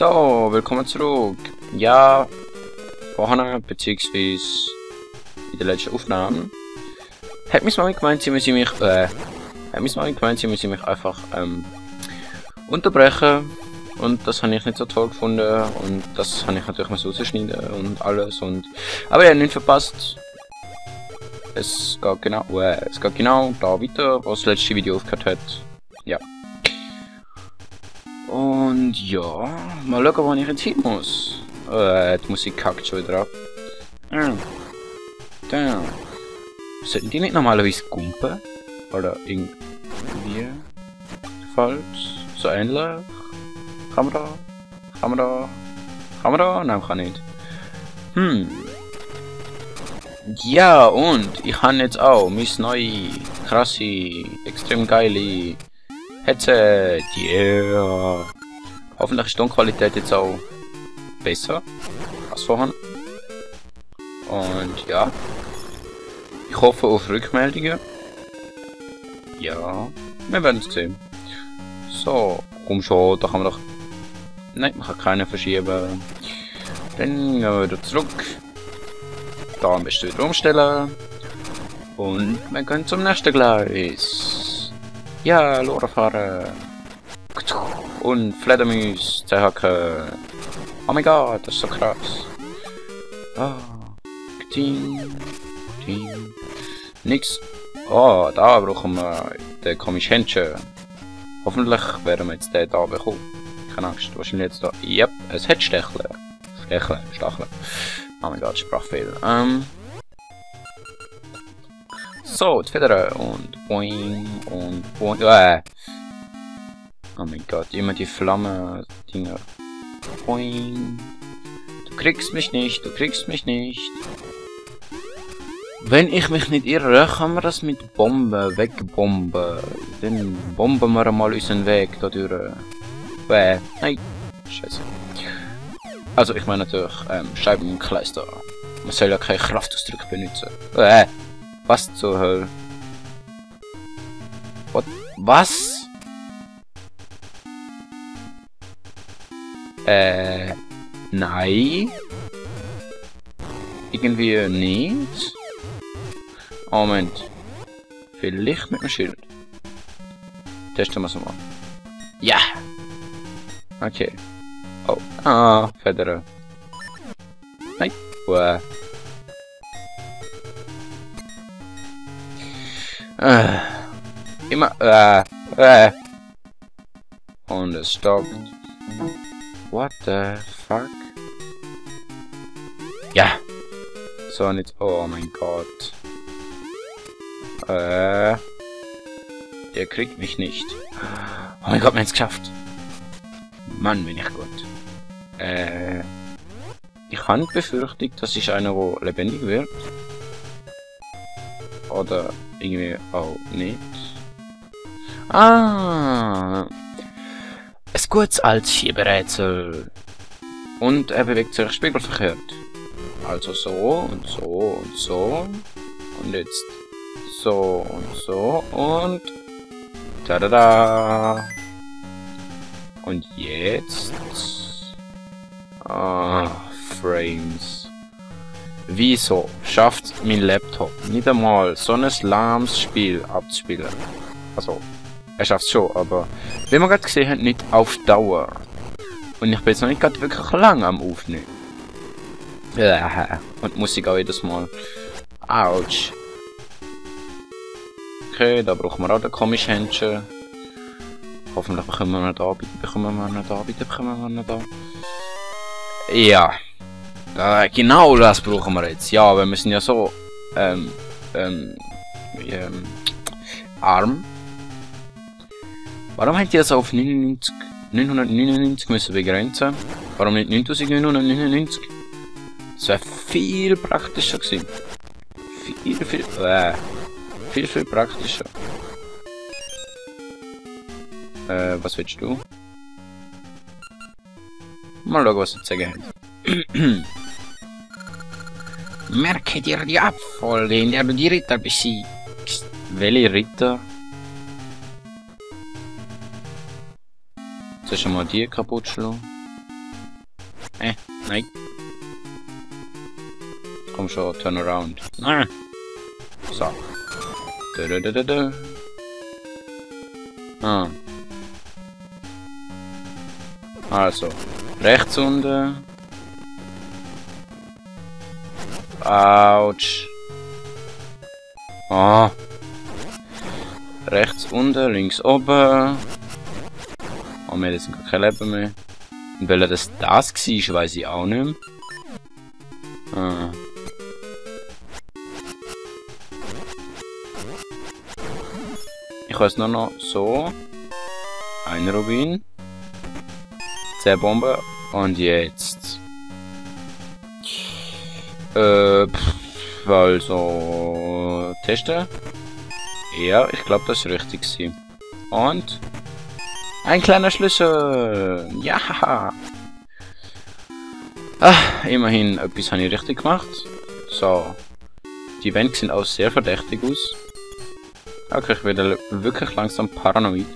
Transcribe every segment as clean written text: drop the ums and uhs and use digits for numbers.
So, willkommen zurück. Ja, vorhin, beziehungsweise in der letzten Aufnahme, hat mich mal gemeint, sie müssen mich, einfach, unterbrechen. Und das habe ich nicht so toll gefunden. Und das habe ich natürlich mal rausschneiden und alles. Aber ich habe nicht verpasst. Es geht genau da weiter, wo das letzte Video aufgehört hat. Ja. Und ja, mal schauen, wo ich jetzt hin muss. Die Musik kackt schon wieder ab. Da. Sollten die nicht normalerweise kumpen? Oder irgendwie falsch? So ähnlich? Kann man da? Nein, kann nicht. Ja, und ich habe jetzt auch mein neue, krasse, extrem geile Headset. Yeah. Hoffentlich ist die Tonqualität jetzt auch besser als vorhin. Und ja, ich hoffe auf Rückmeldungen. Ja, wir werden es sehen. So, komm schon, da kann man doch... Nein, man kann keinen verschieben. Dann gehen wir wieder zurück. Da am besten wieder umstellen. Und wir gehen zum nächsten Gleis. Ja, Lora fahren. Und Fledermaus zerhacken. Oh mein Gott, das ist so krass. Ah. Nix. Oh, da brauchen wir den komischen Händchen. Hoffentlich werden wir jetzt den da bekommen. Keine Angst, wahrscheinlich jetzt da. Yep, es hat Stacheln. Stacheln. Oh mein Gott, Sprachfehler. So, die Federn und boing und boing. Oh mein Gott, immer die Flamme-Dinger. Boing. Du kriegst mich nicht. Wenn ich mich nicht irre, kann man das mit Bomben wegbomben. Dann bomben wir mal unseren Weg da durch. Nein. Scheiße. Also ich meine natürlich Scheibenkleister. Man soll ja keinen Kraftausdruck benutzen. Was zur Hölle? What? Was? Nein. Irgendwie nicht. Oh, Moment. Vielleicht mit dem Schild. Testen wir es mal. Ja! Okay. Oh. Ah, Federn. Nein. Immer. Und es stoppt. What the fuck? Ja! So nicht. Oh mein Gott. Der kriegt mich nicht. Oh mein Gott, wir haben es geschafft. Mann, bin ich gut. Ich habe die Befürchtung, das ist einer, der lebendig wird. Oder irgendwie auch nicht. Ah! Ein gutes altes Schieberätsel. Und er bewegt sich spiegelverkehrt. Also so und so und so. Und jetzt so und so und tada! Und jetzt Frames. Wieso schafft mein Laptop nicht einmal so ein lahmes Spiel abzuspielen? Also, er schafft es schon, aber wie man gerade gesehen hat, nicht auf Dauer. Und ich bin jetzt noch nicht gerade wirklich lang am Aufnehmen. Und Musik auch jedes Mal. Autsch. Okay, da brauchen wir auch den komischen Händchen. Hoffentlich bekommen wir ihn da. Ja. Genau das brauchen wir jetzt. Ja, wir müssen ja so arm. Warum hätte ich das auf 999 müssen begrenzen? Warum nicht 9999? Das wäre viel praktischer gewesen. Viel praktischer. Was willst du? Mal schauen, was er zu sagen hat. Merke dir die Abfolge, in der du die Ritter besiegst. Welche Ritter? Zuerst mal die kaputt schlagen. Nein. Komm schon, turn around. Nein. So. Ah. Also. Rechts unten. Autsch. Ah. Rechts unten, links oben. Oh, wir haben jetzt gar kein Leben mehr. Und weil das war, weiß ich auch nicht mehr. Ah. Ich weiß nur noch so. Ein Rubin. 10 Bomben. Und jetzt. Also. Testen. Ja, ich glaube, das ist richtig gewesen. Und. Ein kleiner Schlüssel. Ja. Ah, immerhin etwas habe ich richtig gemacht. So. Die Wände sehen auch sehr verdächtig aus. Okay, ich werde wirklich langsam paranoid.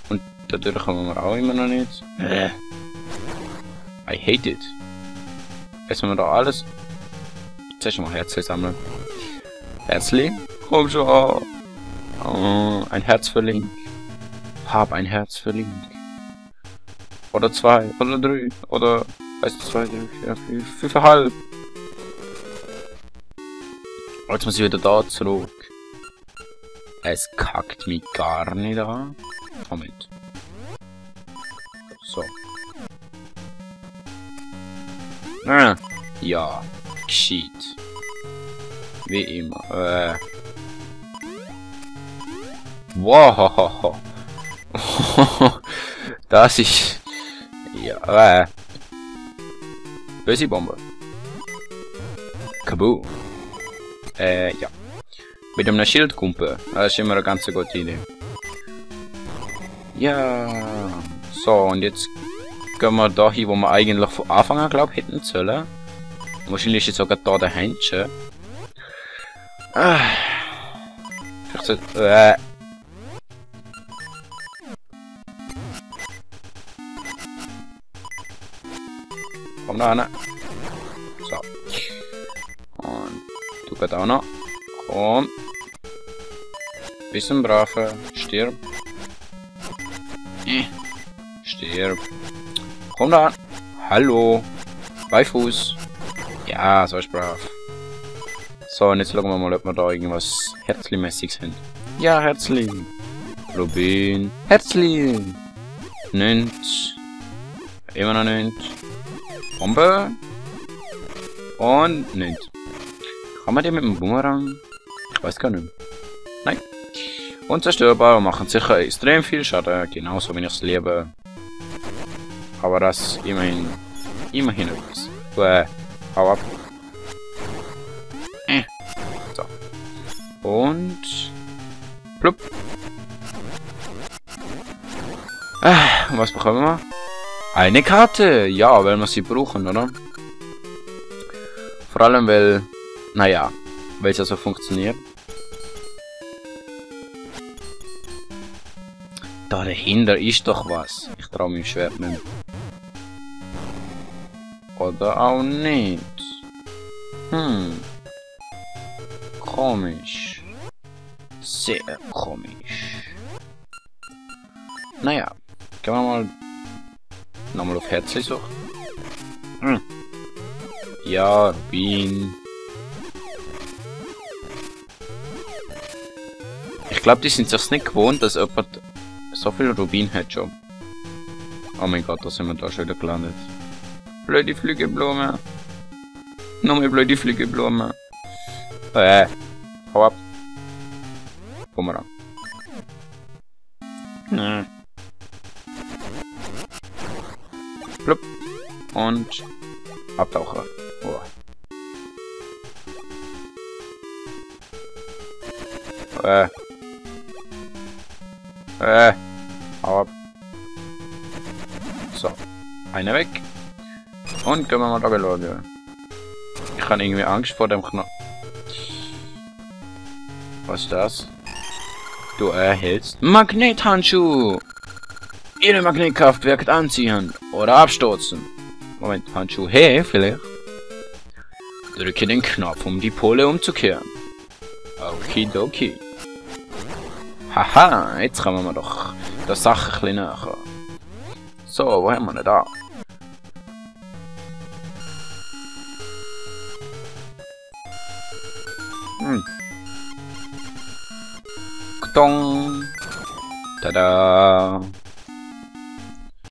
Und dadurch kommen wir auch immer noch nicht. I hate it. Jetzt müssen wir da alles... Zuerst mal Herzli sammeln. Herzli? Komm schon. Oh, ein Herz für Link. Hab ein Herz für Link. Oder 2, oder 3, oder... Weißt du, 2, 3, 4, 5, 5,5. Jetzt muss ich wieder da zurück. Es kackt mich gar nicht an. Moment. So. Ah, ja. Gescheit. Wie immer. Wow. Das ist... Ja, böse Bombe. Kaboom. Ja. Mit einem Schildkumpel. Das ist immer eine ganz gute Idee. Ja. So, und jetzt gehen wir da hin, wo wir eigentlich von Anfang an, glaube ich, hätten sollen. Wahrscheinlich ist jetzt sogar da der Händchen. Vielleicht sollte... Komm da hin. So. Und du gehst auch noch. Komm. Bisschen braver. Stirb. Stirb. Komm da. Hallo. Bei Fuß. Ja, so ist brav. So, und jetzt schauen wir mal, ob wir da irgendwas Herzli-mäßiges haben. Ja, Herzli. Rubin. Herzli. Nicht. Immer noch nicht. Bombe. Und nicht. Kann man die mit dem Boomerang? Ich weiß gar nicht. Nein. Unzerstörbar und machen sicher extrem viel Schaden. Genauso wie ich es liebe. Aber das immerhin etwas. Hau ab. So. Und... Plupp. Und was bekommen wir? Eine Karte! Ja, weil wir sie brauchen, oder? Vor allem, weil... Naja, weil es ja so funktioniert. Da dahinter ist doch was. Ich traue meinem Schwert nicht. Oder auch nicht. Komisch. Sehr komisch. Naja, gehen wir mal nochmal auf Herzli suchen. Ja, Rubin. Ich glaube, die sind sich's nicht gewohnt, dass jemand so viel Rubin hat schon. Oh mein Gott, da sind wir da schon wieder gelandet. Blöde Flügelblume. Noch mehr blöde Flügelblume. Hau ab. Bumerang. Plupp. Und Abtaucher. Oh. Hau ab. So. Eine weg. Und gehen wir mal da schauen. Ich habe irgendwie Angst vor dem Knopf. Was ist das? Du erhältst Magnethandschuh. Ihre Magnetkraft wirkt anziehen oder abstoßen. Moment, Handschuh. Hey, vielleicht. Drücke den Knopf, um die Pole umzukehren. Okidoki. Haha, jetzt kommen wir doch der Sache ein bisschen näher. So, wo haben wir denn da? Tada!